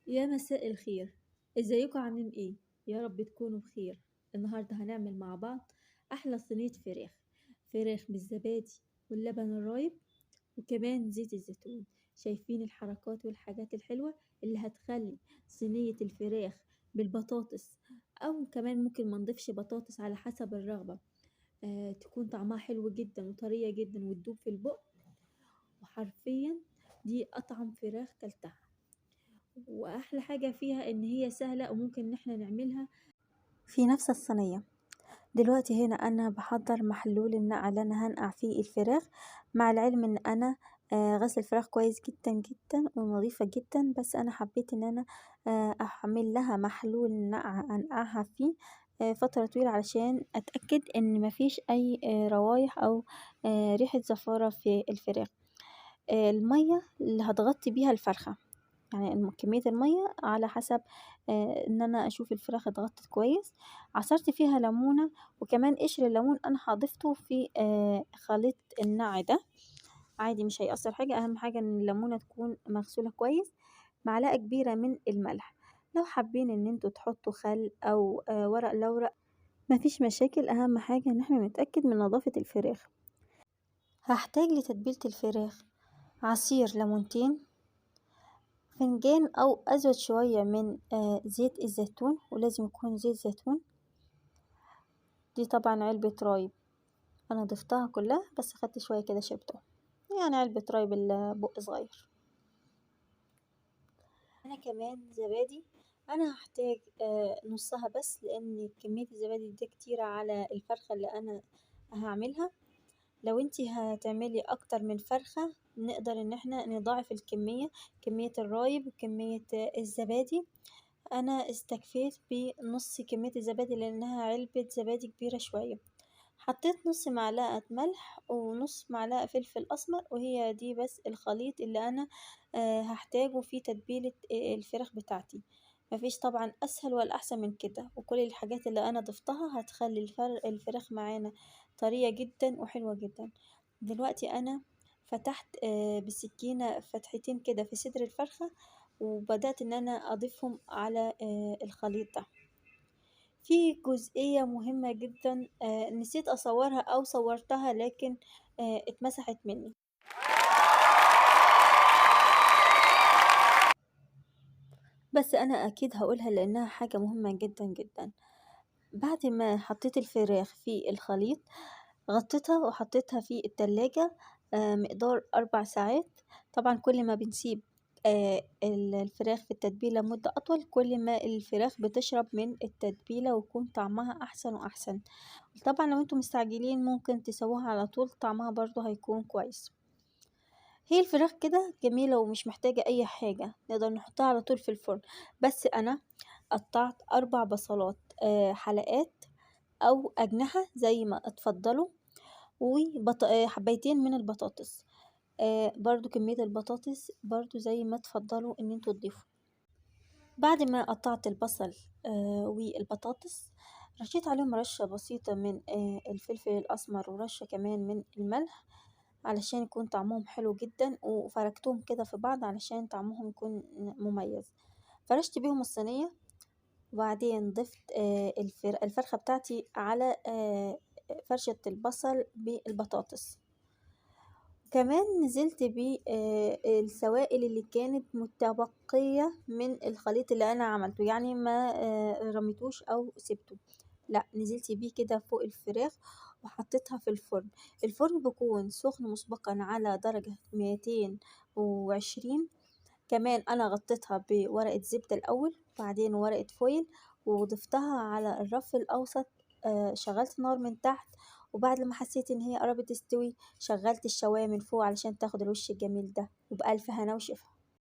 يا مساء الخير، ازيكم عاملين ايه؟ يا رب تكونوا بخير. النهارده هنعمل مع بعض احلى صينية فراخ بالزبادي واللبن الرايب وكمان زيت الزيتون. شايفين الحركات والحاجات الحلوة اللي هتخلي صينية الفراخ بالبطاطس، او كمان ممكن ما نضيفش بطاطس على حسب الرغبة. تكون طعمها حلو جدا وطرية جدا وتدوب في البق، وحرفيا دي اطعم فراخ كلتها. واحلى حاجة فيها ان هي سهلة وممكن ان احنا نعملها في نفس الصينية. دلوقتي هنا انا بحضر محلول النقع اللي انا هنقع فيه الفراخ، مع العلم ان انا غسل الفراخ كويس جدا جدا ونظيفة جدا، بس انا حبيت ان انا اعمل لها محلول نقع انقعها فيه فترة طويلة علشان اتأكد ان مفيش اي روايح او ريحة زفارة في الفراخ. المية اللي هتغطي بيها الفرخة، يعني كمية المية على حسب إن أنا أشوف الفراخ اتغطت كويس. عصرت فيها ليمونة، وكمان قشر الليمون أنا هضيفته في خليط النقع ده، عادي مش هيأثر حاجة. أهم حاجة إن الليمونة تكون مغسولة كويس. معلقة كبيرة من الملح، لو حابين إن انتوا تحطوا خل أو ورق لورا مفيش مشاكل، أهم حاجة إن احنا نتأكد من نظافة الفراخ. هحتاج لتتبيلة الفراخ عصير ليمونتين، فنجان أو أزود شوية من زيت الزيتون، ولازم يكون زيت زيتون. دي طبعا علبة رايب، أنا ضفتها كلها بس خدت شوية كده شربته، يعني علبة رايب البق صغير. أنا كمان زبادي، أنا هحتاج نصها بس، لأن كمية الزبادي دي كتيرة على الفرخة اللي أنا هعملها. لو انتي هتعملي أكتر من فرخة نقدر إن احنا نضاعف الكمية، كمية الرايب وكمية الزبادي. انا استكفيت بنص كمية الزبادي لانها علبة زبادي كبيرة شوية. حطيت نص معلقة ملح ونص معلقة فلفل اسمر، وهي دي بس الخليط اللي انا هحتاجه في تتبيلة الفراخ بتاعتي. مفيش طبعا اسهل ولا احسن من كده، وكل الحاجات اللي انا ضفتها هتخلي الفراخ معانا طرية جدا وحلوة جدا. دلوقتي انا فتحت بالسكينة فتحتين كده في صدر الفرخة، وبدأت إن أنا أضيفهم على الخليط ده. في جزئية مهمة جدا نسيت أصورها أو صورتها لكن اتمسحت مني، بس أنا أكيد هقولها لأنها حاجة مهمة جدا جدا. بعد ما حطيت الفراخ في الخليط غطيتها وحطيتها في التلاجة مقدار 4 ساعات. طبعا كل ما بنسيب الفراخ في التتبيلة مدة أطول، كل ما الفراخ بتشرب من التتبيلة ويكون طعمها أحسن وأحسن. طبعا لو انتم مستعجلين ممكن تسووها على طول، طعمها برضو هيكون كويس. هي الفراخ كده جميلة ومش محتاجة أي حاجة، نقدر نحطها على طول في الفرن. بس أنا قطعت 4 بصلات حلقات أو أجنحة زي ما اتفضلوا، وحبيتين من البطاطس. برضو كمية البطاطس برضو زي ما تفضلوا ان انتوا تضيفوا. بعد ما قطعت البصل والبطاطس، رشيت عليهم رشة بسيطة من الفلفل الأسمر، ورشة كمان من الملح علشان يكون طعمهم حلو جدا، وفركتهم كده في بعض علشان طعمهم يكون مميز. فرشت بيهم الصينية، وبعدين ضفت الفرخة بتاعتي على فرشة البصل بالبطاطس. كمان نزلت بالسوائل اللي كانت متبقية من الخليط اللي أنا عملته، يعني ما رميتوش أو سبته، لا نزلت بيه كده فوق الفراخ وحطيتها في الفرن. الفرن بيكون سخن مسبقا على درجة 220. كمان أنا غطيتها بورقة زبدة الأول، بعدين ورقة فويل، وضفتها على الرف الأوسط. شغلت النار من تحت، وبعد لما حسيت ان هي قربت تستوي شغلت الشواية من فوق علشان تاخد الوش الجميل ده، وبألف هنا وشفا.